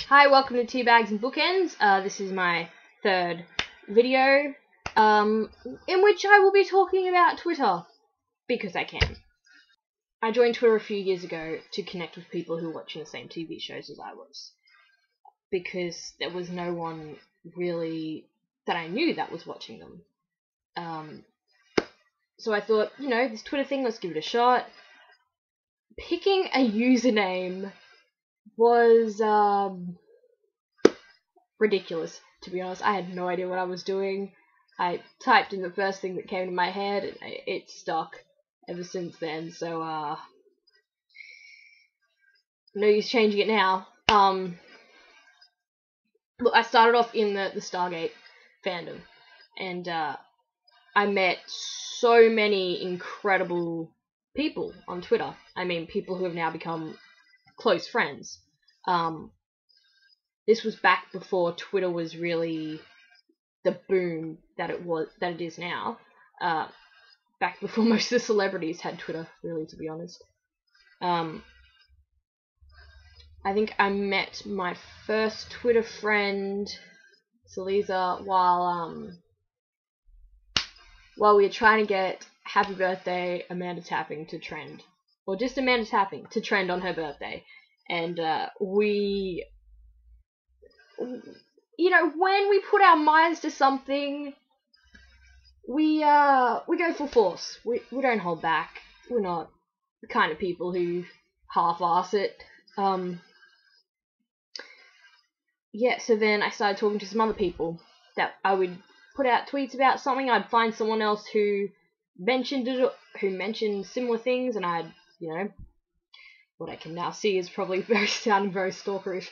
Hi, welcome to Tea Bags and Bookends. This is my third video, in which I will be talking about Twitter, because I can. I joined Twitter a few years ago to connect with people who were watching the same TV shows as I was, because there was no one really that I knew that was watching them. So I thought, this Twitter thing, let's give it a shot. Picking a username was, ridiculous, to be honest. I had no idea what I was doing. I typed in the first thing that came to my head, and it stuck ever since then, so, no use changing it now. Look, I started off in the Stargate fandom, and, I met so many incredible people on Twitter. I mean, people who have now become close friends. This was back before Twitter was really the boom that it is now. Back before most of the celebrities had Twitter, really, to be honest. I think I met my first Twitter friend, Saliza, while we were trying to get Happy Birthday Amanda Tapping to trend. Or just Amanda Tapping to trend on her birthday. And we... when we put our minds to something, we go full force. We don't hold back. We're not the kind of people who half-ass it. So then I started talking to some other people that I would put out tweets about something. I'd find someone else who mentioned it, who mentioned similar things, and I'd, what I can now see is probably sounding very stalkerish.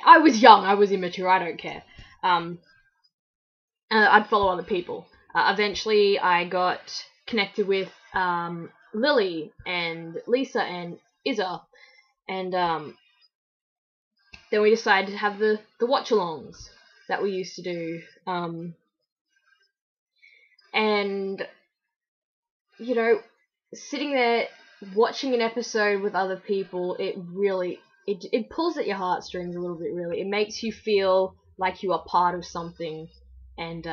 I was young, I was immature, I don't care. I'd follow other people. Eventually I got connected with Lily and Lisa and Izza, and then we decided to have the watch-alongs that we used to do. And, sitting there watching an episode with other people, it really... It pulls at your heartstrings a little bit, really. It makes you feel like you are part of something, and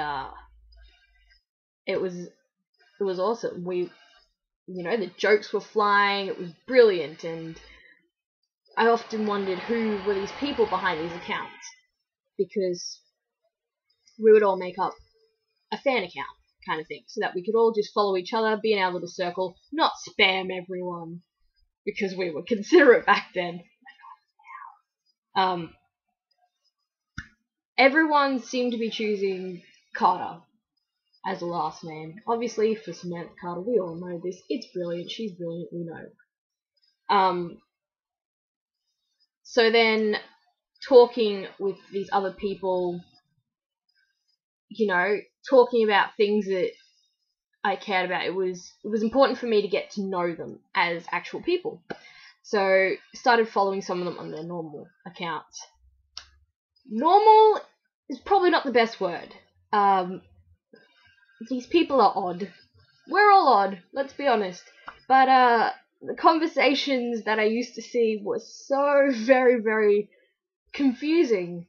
it was awesome. The jokes were flying. It was brilliant, and I often wondered who were these people behind these accounts, because we would all make up a fan account kind of thing, so that we could all just follow each other, be in our little circle, not spam everyone, because we were considerate back then. Everyone seemed to be choosing Carter as a last name. Obviously, for Samantha Carter, we all know this. It's brilliant. She's brilliant. We know. So then, talking with these other people, talking about things that I cared about, it was important for me to get to know them as actual people. So, started following some of them on their normal accounts. Normal is probably not the best word. These people are odd. We're all odd, let's be honest. But the conversations that I used to see were so very, very confusing.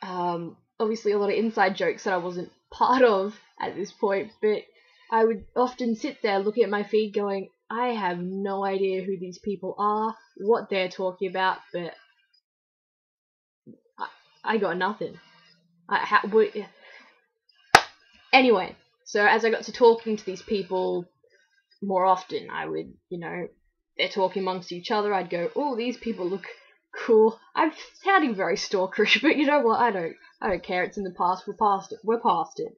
Obviously a lot of inside jokes that I wasn't part of at this point, but I would often sit there looking at my feed going, I have no idea who these people are, what they're talking about, but I got nothing. Anyway, so as I got to talking to these people more often, I would, they're talking amongst each other, I'd go, oh, these people look cool. I'm sounding very stalkerish, but you know what, I don't care, it's in the past, we're past it.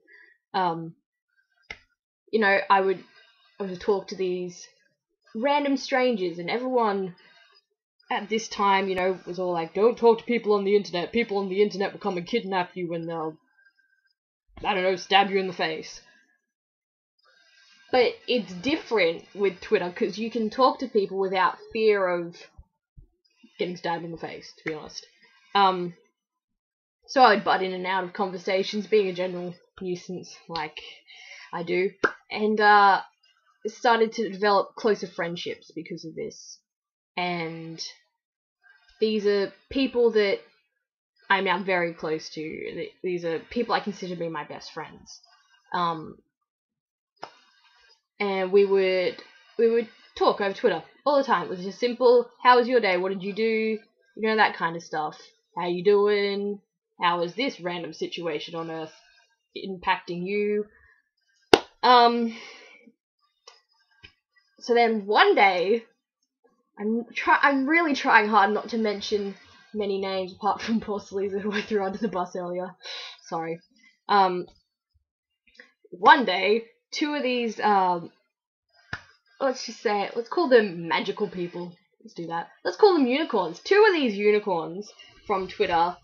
I would talk to these random strangers, and everyone at this time, was all like, don't talk to people on the internet. People on the internet will come and kidnap you and they'll, stab you in the face. But it's different with Twitter, because you can talk to people without fear of getting stabbed in the face, to be honest. So I would butt in and out of conversations, being a general nuisance, like I do, and started to develop closer friendships because of this. And these are people that I'm now very close to. These are people I consider to be my best friends. And we would talk over Twitter all the time. It was just simple, how was your day? What did you do? You know, that kind of stuff. How you doing? How is this random situation on Earth impacting you? So then one day, I'm really trying hard not to mention many names apart from poor Salisa, who I threw under the bus earlier. Sorry. One day, two of these, let's call them magical people. Let's do that. Let's call them unicorns. Two of these unicorns from Twitter,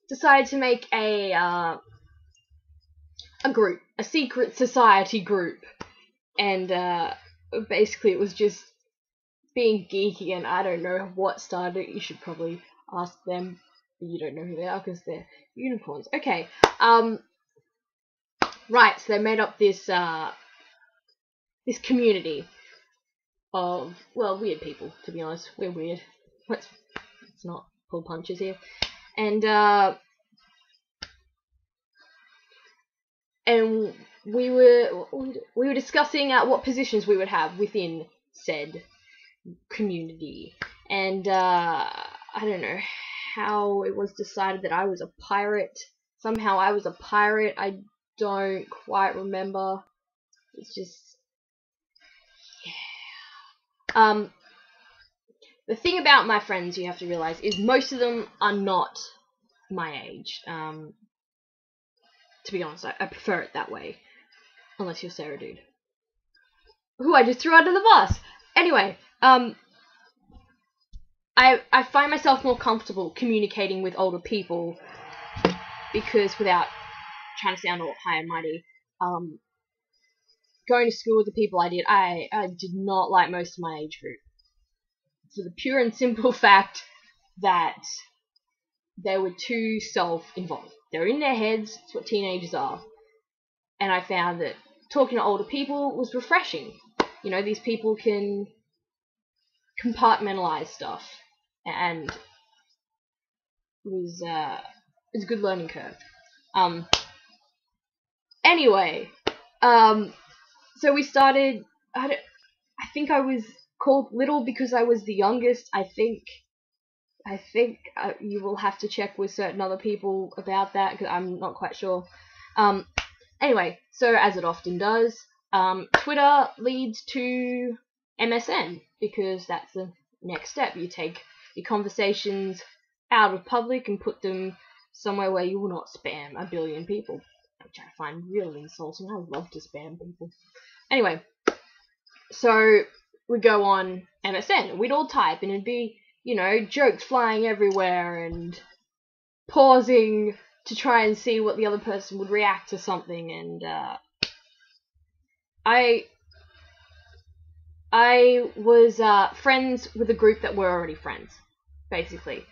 decided to make a group, a secret society group, and, basically it was just being geeky, and I don't know what started it. You should probably ask them. You don't know who they are because they're unicorns. Okay. Right. So they made up this this community of, well, weird people. To be honest, we're weird. Let's not pull punches here. And we were discussing what positions we would have within said community, and I don't know how it was decided that I was a pirate. Somehow I was a pirate. I don't quite remember. It's just, yeah. The thing about my friends you have to realize is most of them are not my age. To be honest, I prefer it that way, unless you're Sarah Dude, who I just threw under the bus. Anyway, I find myself more comfortable communicating with older people because, without trying to sound all high and mighty, going to school with the people I did not like most of my age group. For the pure and simple fact that they were too self-involved. They're in their heads, it's what teenagers are. And I found that talking to older people was refreshing. You know, these people can compartmentalize stuff, and it was a good learning curve. Anyway, so we started. I think I was called Little because I was the youngest. I think you will have to check with certain other people about that because I'm not quite sure. Anyway, so as it often does, Twitter leads to MSN because that's the next step. You take your conversations out of public and put them somewhere where you will not spam a billion people, which I find really insulting. I love to spam people. Anyway, so we'd go on MSN and we'd all type and it'd be, you know, jokes flying everywhere and pausing to try and see what the other person would react to something. And I was friends with a group that were already friends, basically.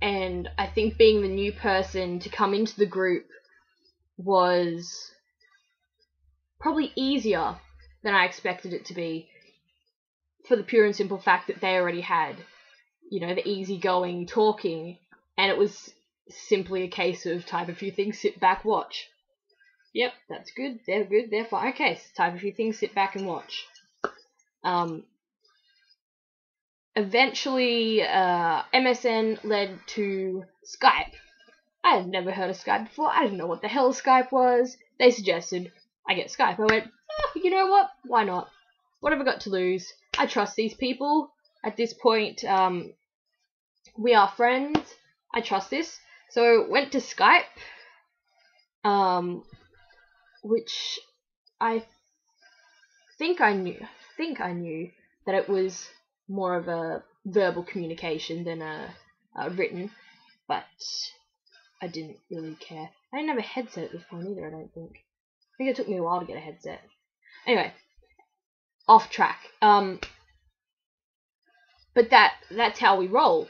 And I think being the new person to come into the group was probably easier than I expected it to be, for the pure and simple fact that they already had, you know, the easygoing talking, and it was simply a case of type a few things, sit back, watch. Yep, that's good, they're fine. Okay, so type a few things, sit back and watch. Eventually, MSN led to Skype. I had never heard of Skype before. I didn't know what the hell Skype was. They suggested I get Skype. I went, you know what? Why not? What have I got to lose? I trust these people. At this point, we are friends. I trust this. So went to Skype, which I think I knew that it was more of a verbal communication than a written, but I didn't really care. I didn't have a headset at this point either, I don't think. I think it took me a while to get a headset. Anyway, off track. But that's how we roll,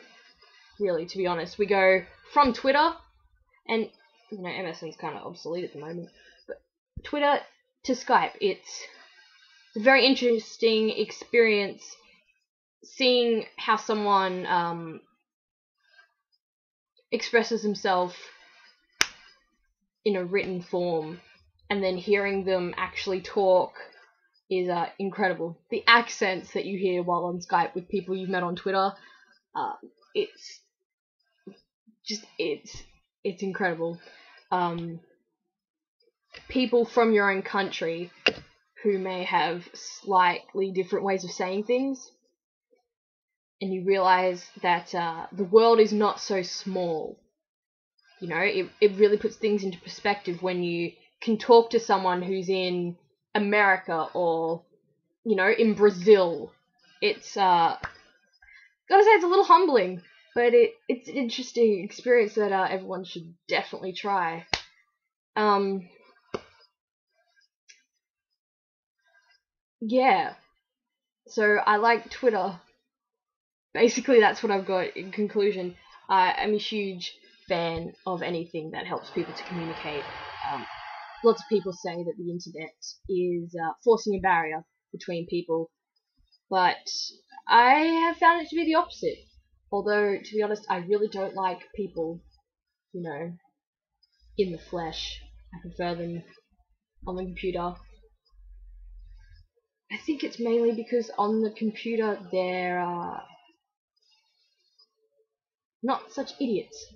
really, to be honest. We go from Twitter, and, you know, MSN's kind of obsolete at the moment, but Twitter to Skype. It's a very interesting experience seeing how someone expresses himself in a written form and then hearing them actually talk is incredible. The accents that you hear while on Skype with people you've met on Twitter, it's incredible. People from your own country who may have slightly different ways of saying things, and you realize that the world is not so small. You know, it really puts things into perspective when you can talk to someone who's in America or, you know, in Brazil. It's gotta say, it's a little humbling, but it's an interesting experience that everyone should definitely try. Yeah. So I like Twitter. Basically, that's what I've got in conclusion. I'm a huge fan of anything that helps people to communicate. Lots of people say that the internet is forcing a barrier between people, but I have found it to be the opposite. Although, to be honest, I really don't like people, you know, in the flesh. I prefer them on the computer. I think it's mainly because on the computer they're not such idiots,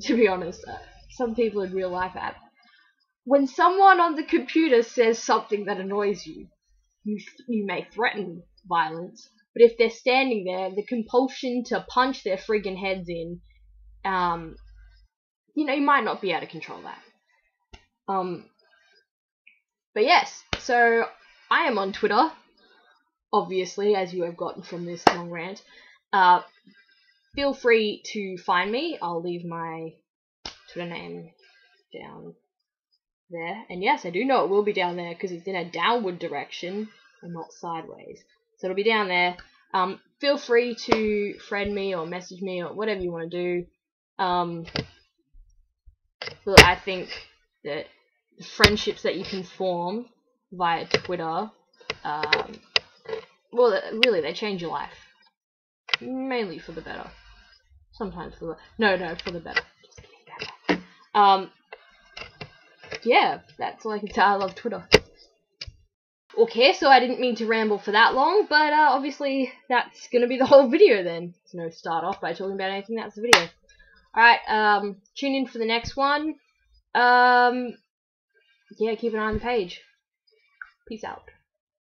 to be honest. Some people in real life are. When someone on the computer says something that annoys you, you may threaten violence, but if they're standing there, the compulsion to punch their friggin' heads in, you know, you might not be able to control that. But yes, so I am on Twitter, obviously, as you have gotten from this long rant. Feel free to find me. I'll leave my Twitter name down there. And yes, I do know it will be down there because it's in a downward direction and not sideways. So it'll be down there. Feel free to friend me or message me or whatever you want to do. But I think that the friendships that you can form via Twitter, well, really, they change your life. Mainly for the better. Sometimes for the... No, for the better. Just kidding. Yeah, that's all I can say. I love Twitter. Okay, so I didn't mean to ramble for that long, but obviously that's gonna be the whole video then. So start off by talking about anything that's the video. Alright, tune in for the next one. Yeah, keep an eye on the page. Peace out.